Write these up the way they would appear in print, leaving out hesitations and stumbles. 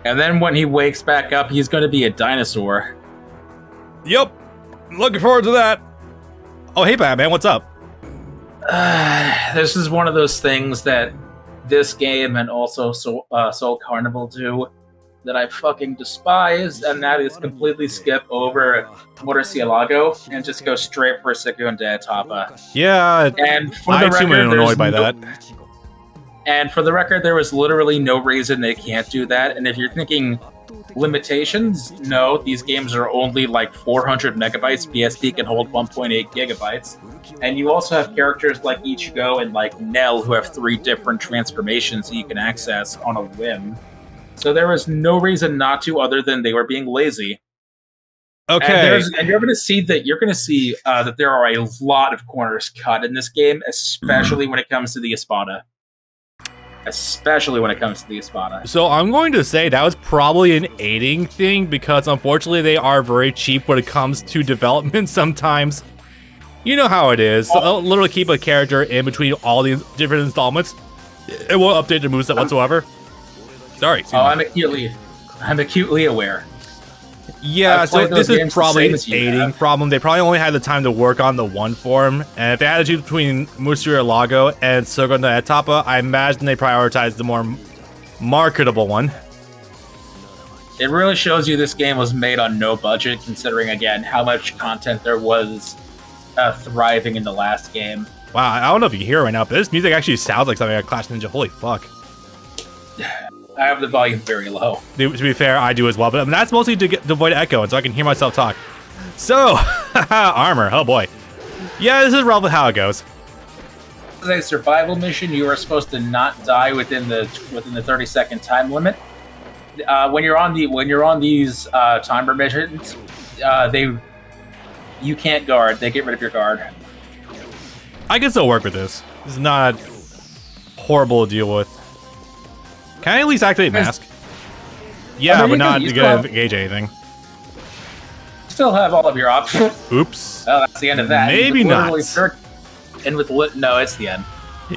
And then when he wakes back up, he's going to be a dinosaur. Yep. Looking forward to that. Oh, hey, Batman, what's up? This is one of those things that this game and also Soul Carnival do that I fucking despise, and that is completely skip over Murcielago and just go straight for Segunda Etapa. Yeah, and for I the too am record, annoyed by that. And for the record, there was literally no reason they can't do that. And if you're thinking limitations, no, these games are only like 400 megabytes. PSP can hold 1.8 gigabytes. And you also have characters like Ichigo and like Nell who have 3 different transformations that you can access on a whim. So there was no reason not to, other than they were being lazy. Okay. And you're going to see that there are a lot of corners cut in this game, especially when it comes to the Espada. So I'm going to say that was probably an aiding thing, because unfortunately they are very cheap when it comes to development sometimes. You know how it is. So they'll literally keep a character in between all these different installments. It won't update their moveset whatsoever. Sorry. I'm acutely aware. Yeah, so this is probably an aiding problem. They probably only had the time to work on the one form, and if they had to choose between Murcielago and Segunda Etapa, I imagine they prioritized the more marketable one. It really shows you this game was made on no budget, considering, again, how much content there was thriving in the last game. Wow, I don't know if you can hear it right now, but this music actually sounds like something like Clash Ninja. Holy fuck. I have the volume very low. To be fair, I do as well, but I mean, that's mostly to avoid echo, and so I can hear myself talk. So, armor, oh boy. Yeah, this is roughly how it goes. This is a survival mission. You are supposed to not die within the 30-second time limit. When you're on these timer missions, you can't guard. They get rid of your guard. I can still work with this. This is not horrible to deal with. Can I at least activate mask? Yeah, but not gonna engage anything. Still have all of your options. Oops. Oh, that's the end of that. Maybe not. No, it's the end.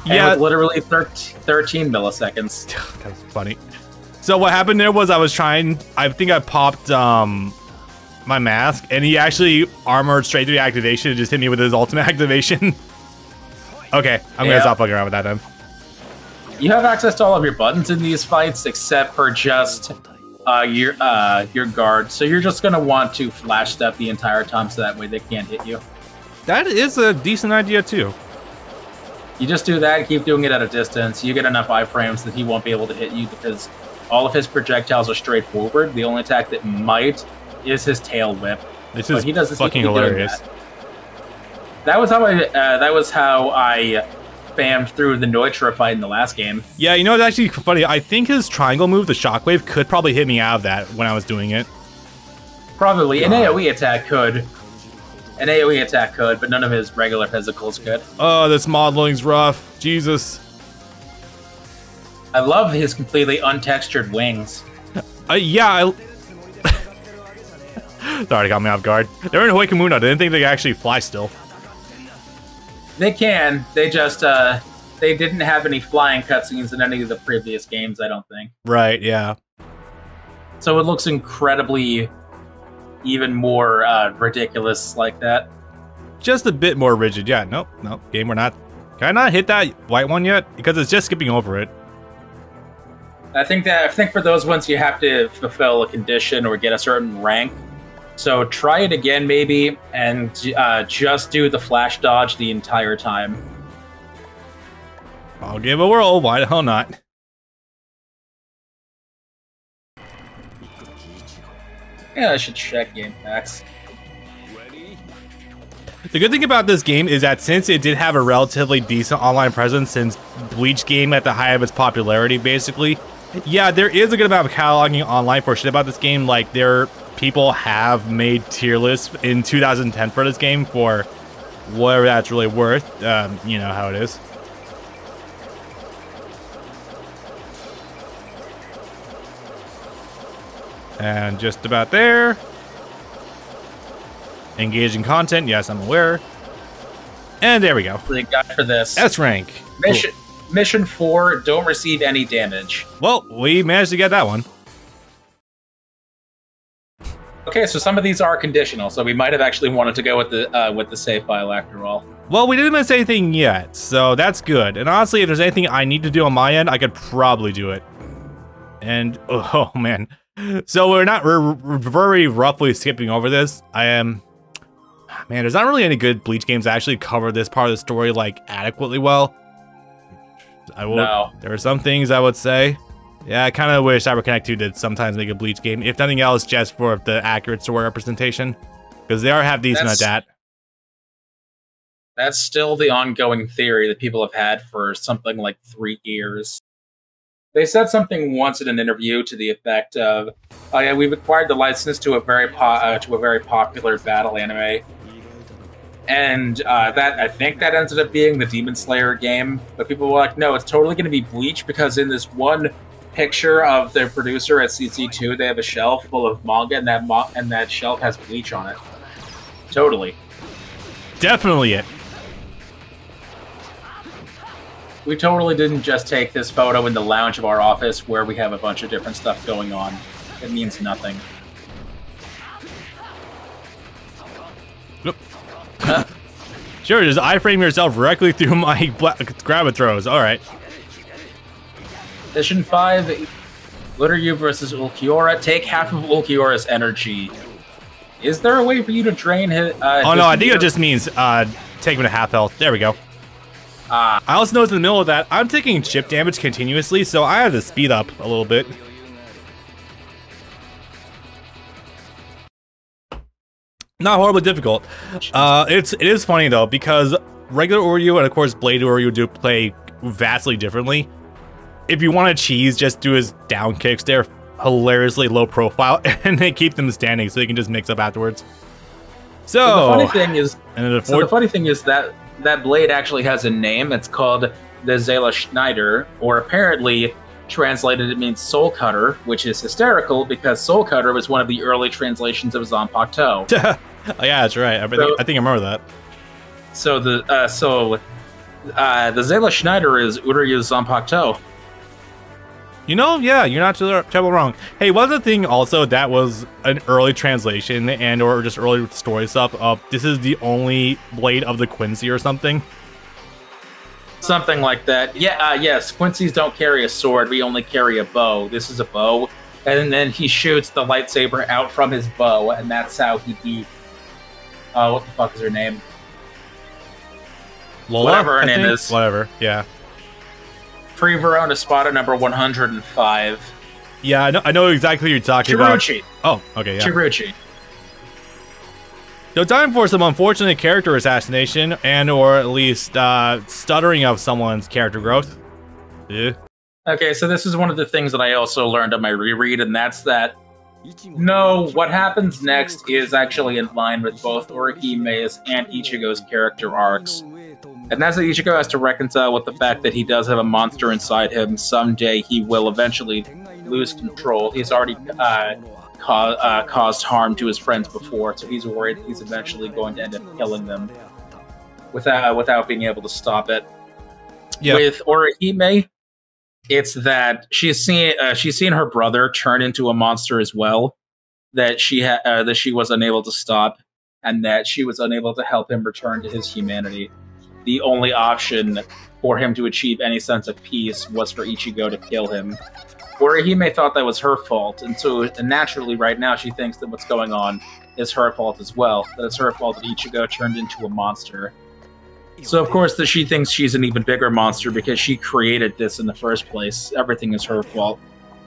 Yeah, and with literally 13 milliseconds. That's funny. So what happened there was I think I popped my mask, and he actually armored straight through the activation and just hit me with his ultimate activation. Okay, I'm gonna stop fucking around with that then. You have access to all of your buttons in these fights, except for just your guard. So you're just gonna want to flash step the entire time, so that way they can't hit you. That is a decent idea too. You just do that, keep doing it at a distance. You get enough iframes that he won't be able to hit you, because all of his projectiles are straightforward. The only attack that might is his tail whip. This is fucking hilarious. That was how I spammed through the Neutra fight in the last game. Yeah, you know, it's actually funny. I think his triangle move, the shockwave, could probably hit me out of that when I was doing it. Probably. God. An AoE attack could, but none of his regular physicals could. Oh, this modeling's rough. Jesus. I love his completely untextured wings. Yeah, Sorry, got me off guard. They're in Huaycamuno. I didn't think they could actually fly still. They can. They just, they didn't have any flying cutscenes in any of the previous games, I don't think. Right, yeah. So it looks incredibly, even more ridiculous like that. Just a bit more rigid. Yeah, nope, game, we're not. Can I not hit that white one yet? Because it's just skipping over it. I think for those ones you have to fulfill a condition or get a certain rank. So try it again, maybe, and just do the flash dodge the entire time. I'll give it a whirl. Why the hell not? Yeah, I should check game packs. The good thing about this game is that since it did have a relatively decent online presence since Bleach game at the height of its popularity, basically, yeah, there is a good amount of cataloging online for shit about this game. Like, people have made tier lists in 2010 for this game for whatever that's really worth. You know how it is. And just about there. Engaging content, yes, I'm aware. And there we go. The guy for this. S rank. Mission 4, don't receive any damage. Well, we managed to get that one. Okay, so some of these are conditional, so we might have actually wanted to go with the save file after all. Well, we didn't miss anything yet, so that's good. And honestly, if there's anything I need to do on my end, I could probably do it. And, oh man. So we're very roughly skipping over this. Man, there's not really any good Bleach games that actually cover this part of the story, like, adequately well. No. There are some things I would say. Yeah, I kind of wish CyberConnect 2 did sometimes make a Bleach game, if nothing else, just for the accurate story representation. Because they are half decent at that. That's still the ongoing theory that people have had for something like 3 years. They said something once in an interview to the effect of, "Oh yeah, we've acquired the license to a very popular battle anime," and that I think that ended up being the Demon Slayer game. But people were like, "No, it's totally going to be Bleach because in this one picture of their producer at CC2, they have a shelf full of manga, and that shelf has Bleach on it." Totally, definitely it. We totally didn't just take this photo in the lounge of our office where we have a bunch of different stuff going on. It means nothing. Yep. Sure, just iframe yourself directly through my grab throws. All right. Mission 5, Uryu versus Ulquiorra. Take half of Ulquiorra's energy. Is there a way for you to drain his... oh no, I think it just means take him to half health. There we go. I also noticed in the middle of that, I'm taking chip damage continuously, so I have to speed up a little bit. Not horribly difficult. It is funny though, because regular Uryu and of course Blade Uryu do play vastly differently. If you want to cheese, just do his down kicks. They're hilariously low profile, and they keep them standing, so you can just mix up afterwards. So the funny thing is that blade actually has a name. It's called the Zela Schneider, or apparently translated it means soul cutter, which is hysterical because soul cutter was one of the early translations of Zanpakuto. Oh, yeah, that's right. I think I remember that. So the Zela Schneider is Uryu's Zanpakuto. You know, yeah, you're not terrible wrong. Hey, one other thing also that was an early translation and or just early story stuff. This is the only blade of the Quincy or something. Something like that. Yeah, yes, Quincy's don't carry a sword. We only carry a bow. This is a bow. And then he shoots the lightsaber out from his bow, and that's how he beat... what the fuck is her name? Lola, whatever her name is. Whatever, yeah. Free Verona spot at number 105. Yeah, I know exactly what you're talking about. Oh, okay, yeah. Chiruchi. So time for some unfortunate character assassination and or at least stuttering of someone's character growth. Yeah. Okay, so this is one of the things that I also learned on my reread, and that's that no, what happens next is actually in line with both Orihime's and Ichigo's character arcs. And that's that Ichigo has to reconcile with the fact that he does have a monster inside him. Someday he will eventually lose control. He's already caused harm to his friends before, so he's worried he's eventually going to end up killing them without being able to stop it. Yep. With Orihime, it's that she's seen her brother turn into a monster as well, that she was unable to stop, and that she was unable to help him return to his humanity. The only option for him to achieve any sense of peace was for Ichigo to kill him. Orihime thought that was her fault, and so naturally right now she thinks that what's going on is her fault as well, that it's her fault that Ichigo turned into a monster. So of course that she thinks she's an even bigger monster because she created this in the first place. Everything is her fault.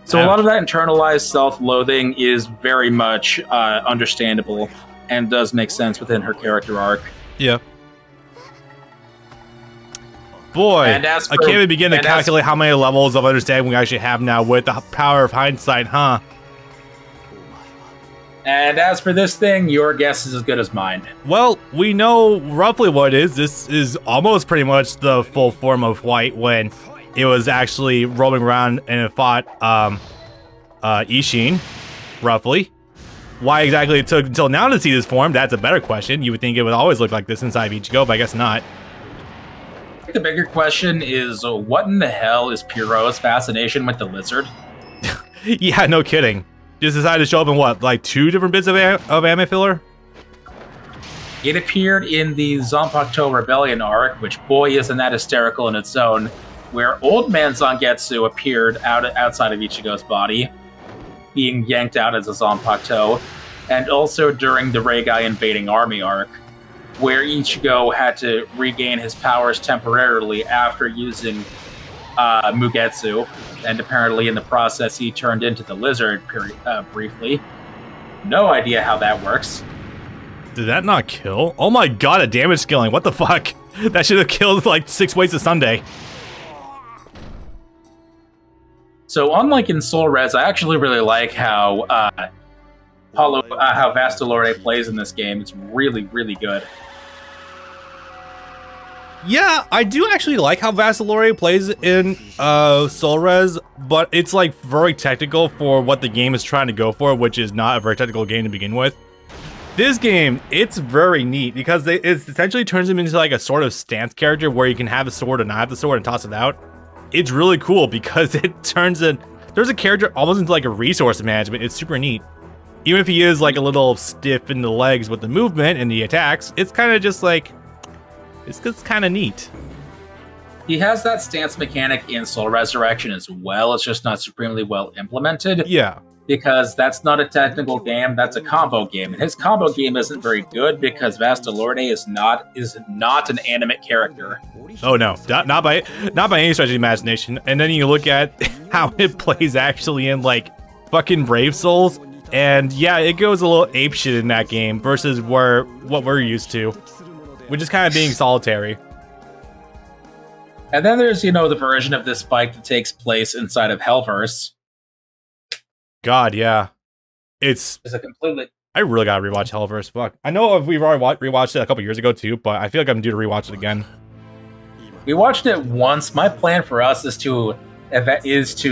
So a lot of that internalized self-loathing is very much understandable and does make sense within her character arc. Yeah. Boy, I can't even begin to calculate how many levels of understanding we actually have now with the power of hindsight, huh? And as for this thing, your guess is as good as mine. Well, we know roughly what it is. This is almost pretty much the full form of White when it was actually roaming around and it fought Ishin, roughly. Why exactly it took until now to see this form, that's a better question. You would think it would always look like this inside of Ichigo, but I guess not. The bigger question is, what in the hell is Pierrot's fascination with the lizard? Yeah, no kidding. Just decided to show up in what, like 2 different bits of anime filler? It appeared in the Zanpakuto Rebellion arc, which, boy, isn't that hysterical in its own, where Old Man Zangetsu appeared outside of Ichigo's body, being yanked out as a Zanpakuto, and also during the Reigai invading army arc, where Ichigo had to regain his powers temporarily after using Mugetsu, and apparently in the process he turned into the lizard briefly. No idea how that works. Did that not kill? Oh my god, a damage scaling. What the fuck? That should have killed like 6 ways to Sunday. So unlike in Soul Res, I actually really like how how Vastalore plays in this game. It's really, really good. Yeah, I do actually like how Vastalore plays in Soul Res, but it's like very technical for what the game is trying to go for, which is not a very technical game to begin with. This game, it's very neat because it essentially turns him into like a sort of stance character where you can have a sword and not have the sword and toss it out. It's really cool because it there's a character almost into like a resource management. It's super neat. Even if he is like a little stiff in the legs with the movement and the attacks, it's kind of just like, it's kind of neat. He has that stance mechanic in Soul Resurrection as well. It's just not supremely well implemented. Yeah. Because that's not a technical game, that's a combo game. And his combo game isn't very good because Vastalore is not an animate character. Oh no, not by any stretch of the imagination. And then you look at how it plays actually in like fucking Brave Souls, and yeah, it goes a little apeshit in that game versus what we're used to, which is kind of being solitary. And then there's, the version of this fight that takes place inside of Hellverse. God, yeah. It's a completely... I really gotta rewatch Hellverse. Fuck. I know we've already rewatched it a couple years ago too, but I feel like I'm due to rewatch it again. We watched it once. My plan for us is to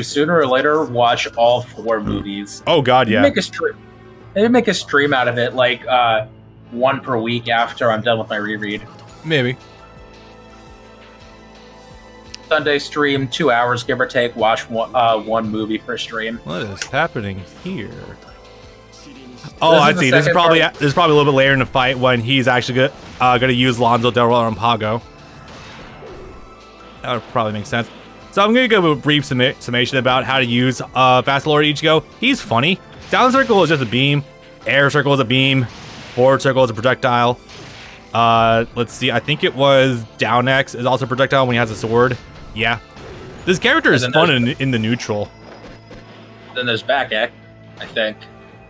sooner or later watch all 4 movies. Oh god, yeah. Maybe make a stream out of it, like 1 per week after I'm done with my reread. Maybe. Sunday stream, 2 hours, give or take. Watch one movie per stream. What is happening here? Oh, I see. This is probably a little bit later in the fight when he's actually gonna use Lonzo Del Pago. That would probably make sense. So I'm gonna give a brief summation about how to use Vastalore Ichigo. He's funny. Down circle is just a beam. Air circle is a beam. Forward circle is a projectile. Let's see. I think it was down X is also a projectile when he has a sword. Yeah. This character is fun in the neutral. Then there's back X, I think.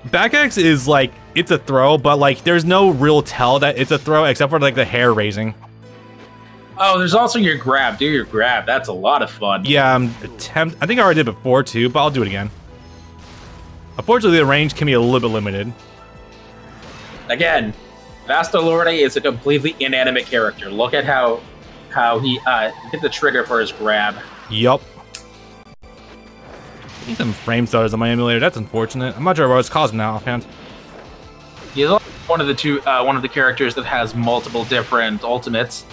Back X is like, it's a throw, but like there's no real tell that it's a throw except for like the hair raising. Oh, there's also your grab. Do your grab. That's a lot of fun. Yeah, I think I already did before too, but I'll do it again. Unfortunately, the range can be a little bit limited. Again, Vastalore is a completely inanimate character. Look at how he hit the trigger for his grab. Yup. I need some frame stutters on my emulator. That's unfortunate. I'm not sure what it's causing now offhand. He's one of the characters that has multiple different ultimates.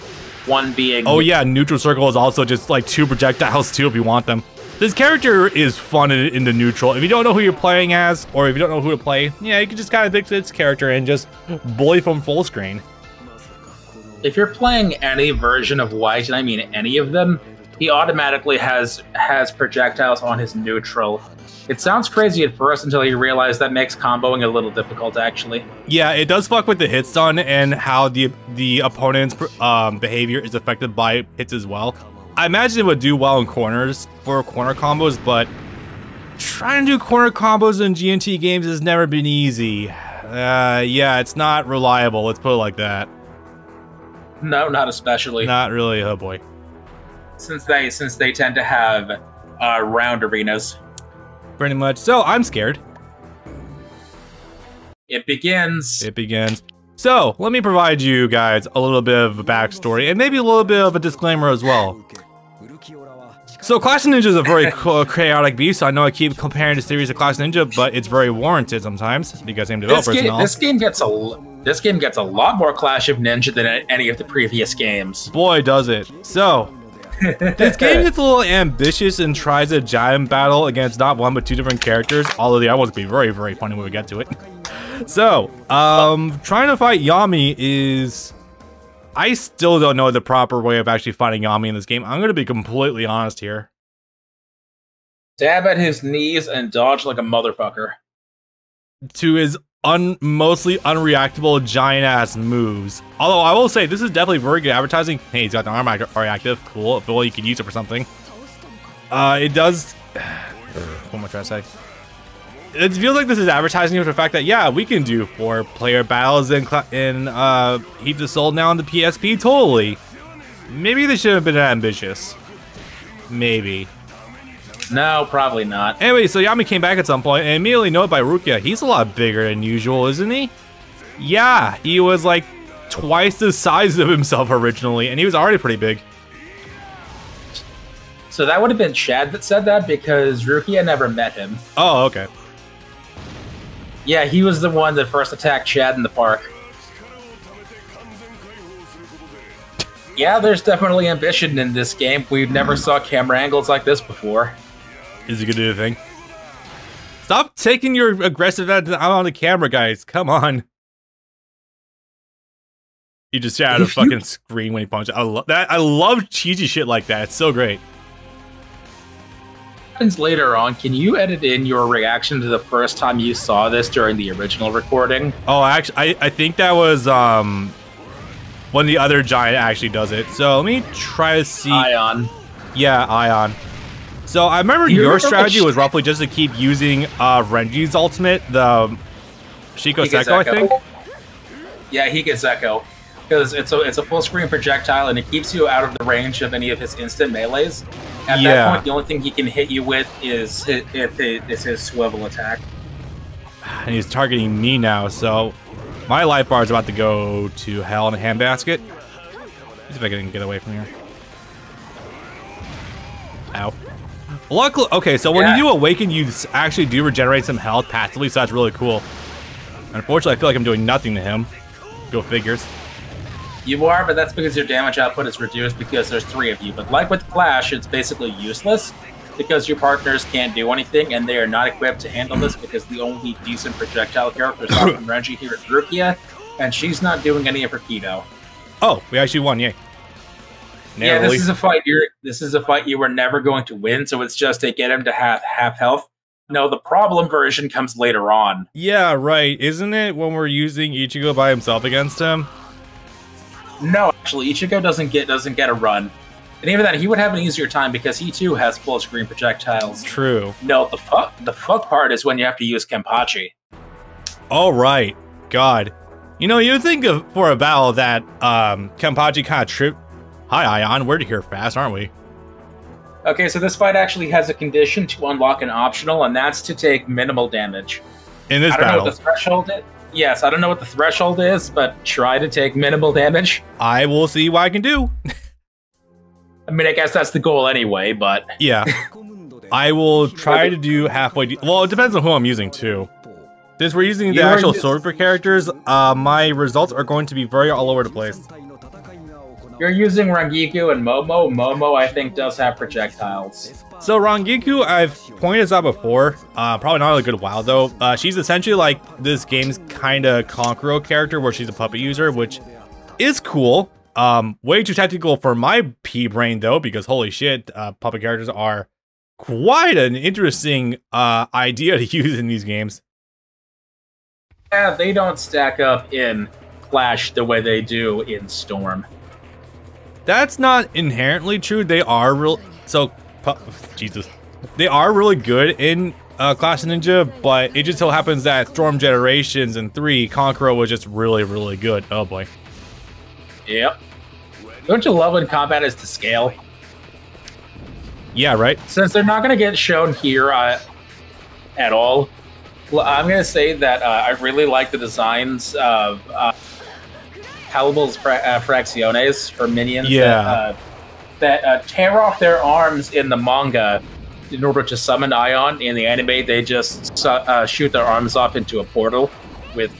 One being... Oh yeah, neutral circle is also just like 2 projectiles too if you want them. This character is fun in the neutral. If you don't know who you're playing as, or if you don't know who to play, yeah, you can just kind of pick this character and just bully from full screen. If you're playing any version of White, and I mean any of them, he automatically has projectiles on his neutral. It sounds crazy at first until you realize that makes comboing a little difficult, actually. Yeah, it does fuck with the hit stun and how the opponent's behavior is affected by hits as well. I imagine it would do well in corners for corner combos, but trying to do corner combos in G&T games has never been easy. Yeah, it's not reliable, let's put it like that. No, not especially. Not really, oh boy. Since they tend to have round arenas. Pretty much. So, I'm scared. It begins. It begins. So, let me provide you guys a little bit of a backstory and maybe a little bit of a disclaimer as well. So, Clash Ninja is a very chaotic beast. I know I keep comparing the series to Clash Ninja, but it's very warranted sometimes because same developers and all. This game gets a lot more Clash of Ninja than any of the previous games. Boy, does it. So, This game gets a little ambitious and tries a giant battle against not one but two different characters, although the other one's gonna be very, very funny when we get to it. So, trying to fight Yami is... I still don't know the proper way of actually fighting Yami in this game. I'm gonna be completely honest here. Stab at his knees and dodge like a motherfucker. To his mostly unreactable giant-ass moves. Although I will say, this is definitely very good advertising. Hey, he's got the arm reactive. Cool. Well, you could use it for something. It does... What am I trying to say? It feels like this is advertising for the fact that, yeah, we can do 4-player battles in Heaps of Soul now on the PSP. Totally. Maybe they should have been ambitious. Maybe. No, probably not. Anyway, so Yami came back at some point and immediately noted by Rukia, he's a lot bigger than usual, isn't he? Yeah, he was like twice the size of himself originally, and he was already pretty big. So that would have been Chad that said that because Rukia never met him. Oh, okay. Yeah, he was the one that first attacked Chad in the park. Yeah, there's definitely ambition in this game. We've never saw camera angles like this before. Is he gonna do the thing? Stop taking your aggressive out on the camera, guys. Come on. He just shot out a fucking screen when he punched. I love that. I love cheesy shit like that. It's so great. Happens later on. Can you edit in your reaction to the first time you saw this during the original recording? Oh, actually, I think that was when the other giant actually does it. So let me try to see. Ion. Yeah, Ion. So I remember your strategy was roughly just to keep using Renji's ultimate, the Shiko Seko, I think. Yeah, he gets Echo. Because it's a full screen projectile and it keeps you out of the range of any of his instant melees. At that point, the only thing he can hit you with is his swivel attack. And he's targeting me now, so my life bar is about to go to hell in a handbasket. Let's see if I can get away from here. Ow. Luckily, okay, so when you do awaken, you actually do regenerate some health passively, so that's really cool. Unfortunately, I feel like I'm doing nothing to him. Go figures. You are, but that's because your damage output is reduced because there's 3 of you. But like with Flash, it's basically useless because your partners can't do anything and they are not equipped to handle this because the only decent projectile characters are from Renji here at Rukia, and she's not doing any of her keto. Oh, we actually won, yay. Yeah, this is a fight you were never going to win, so it's just to get him to have half health. No, the problem version comes later on. Yeah, right. Isn't it when we're using Ichigo by himself against him? No, actually, Ichigo doesn't get a run. And even then, he would have an easier time because he too has full screen projectiles. True. No, the fuck part is when you have to use Kenpachi. All right. God. You know, you'd think of for a battle that Kenpachi kind of tripped. Hi, Ion. We're here fast, aren't we? Okay, so this fight actually has a condition to unlock an optional, and that's to take minimal damage. In this battle? I don't know what the threshold is. Yes, I don't know what the threshold is, but try to take minimal damage. I will see what I can do. I mean, I guess that's the goal anyway, but... Yeah. I will try to do halfway... Well, it depends on who I'm using, too. Since we're using the actual Swordper characters, my results are going to be very all over the place. You're using Rangiku and Momo. Momo, I think, does have projectiles. So Rangiku, I've pointed this out before. Probably not in a good while, though. She's essentially like this game's kind of Konkuro character, where she's a puppet user, which is cool. Way too technical for my P-brain, though, because holy shit, puppet characters are quite an interesting idea to use in these games. Yeah, they don't stack up in Clash the way they do in Storm. That's not inherently true. They are real. So, Jesus, they are really good in Clash of Ninja, but it just so happens that Storm Generations and 3, Konkuro was just really, really good. Oh boy. Yep. Don't you love when combat is to scale? Yeah, right. Since they're not going to get shown here at all, I'm going to say that I really like the designs of Halibel's Fracciones, her minions, that tear off their arms in the manga in order to summon Ion. In the anime, they just shoot their arms off into a portal with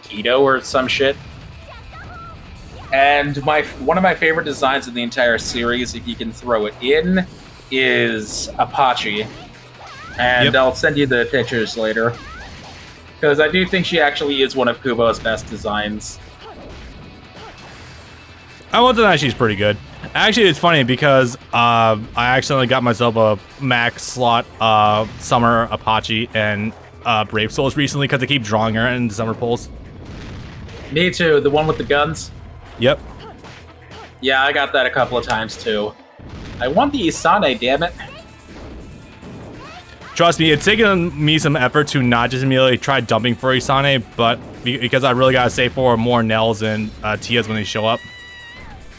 Keto or some shit. And one of my favorite designs in the entire series, if you can throw it in, is Apache. And I'll send you the pictures later. Because I do think she actually is one of Kubo's best designs. I will deny she's pretty good. Actually, it's funny because I accidentally got myself a max slot Summer Apache and Brave Souls recently because I keep drawing her in Summer Pulse. Me too, the one with the guns. Yep. Yeah, I got that a couple of times too. I want the Isane, damn it. Trust me, it's taken me some effort to not just immediately try dumping for Isane, but because I really gotta save for more Nels and Tias when they show up.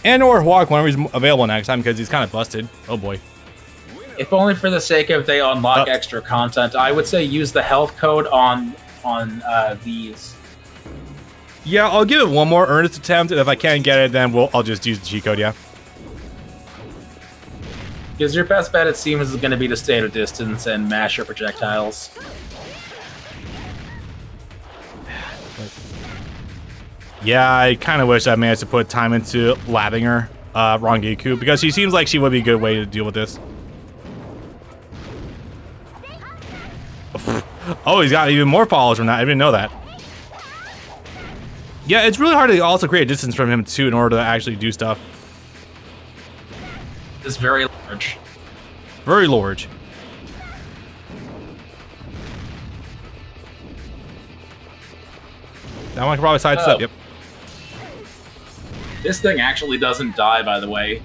And or Hawk whenever he's available next time because he's kind of busted. Oh boy. If only for the sake of they unlock extra content, I would say use the health code on these. Yeah, I'll give it one more earnest attempt, and if I can't get it, then I'll just use the cheat code, yeah. Because your best bet, it seems, is going to be to stay at a distance and mash your projectiles. Yeah, I kind of wish I managed to put time into labbing her, Rangiku, because she seems like she would be a good way to deal with this. Oh, he's got even more followers from that. I didn't know that. Yeah, it's really hard to also create a distance from him, too, in order to actually do stuff. It's very large. Very large. That one can probably sidestep, yep. This thing actually doesn't die, by the way.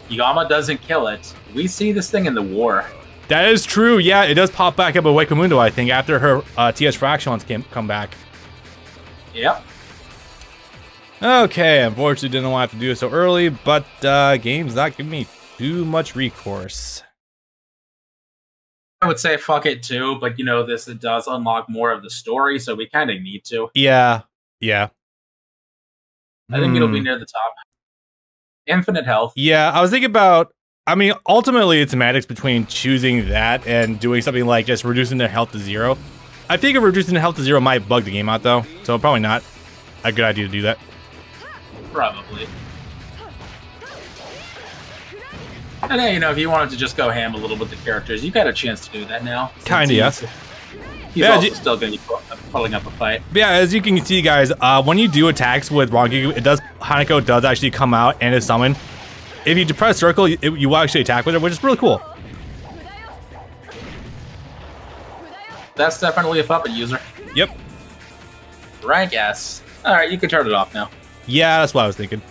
Yama doesn't kill it. We see this thing in the war. That is true, yeah, it does pop back up at Wakamundo, I think, after her TS Fractions come back. Yep. Okay, unfortunately didn't want to have to do it so early, but game's not giving me too much recourse. I would say fuck it too, but you know, it does unlock more of the story, so we kind of need to. Yeah, yeah. I think it'll be near the top. Infinite health. Yeah, I was thinking about, I mean, ultimately it's semantics between choosing that and doing something like just reducing their health to 0. I think reducing the health to 0 might bug the game out though, so probably not a good idea to do that. Probably. And then, you know, if you wanted to just go ham a little with the characters, you got a chance to do that now. Kinda, yeah. He's also still going to be pulling up a fight. Yeah, as you can see, guys, when you do attacks with Rangiku, Hanako does actually come out and is summoned. If you depress circle, you will actually attack with it, which is really cool. That's definitely a puppet user. Yep. Rank S. Alright, you can turn it off now. Yeah, that's what I was thinking.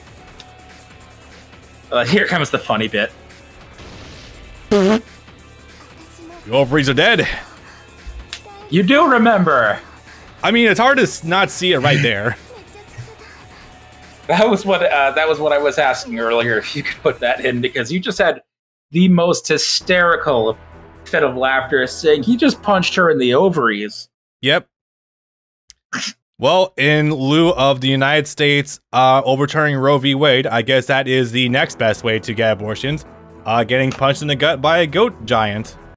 Here comes the funny bit. Your ovaries are dead. You do remember. I mean, it's hard to not see it right there. That was what I was asking earlier, if you could put that in, because you just had the most hysterical fit of laughter saying he just punched her in the ovaries. Yep. Well, in lieu of the United States overturning Roe v. Wade, I guess that is the next best way to get abortions. Getting punched in the gut by a goat giant.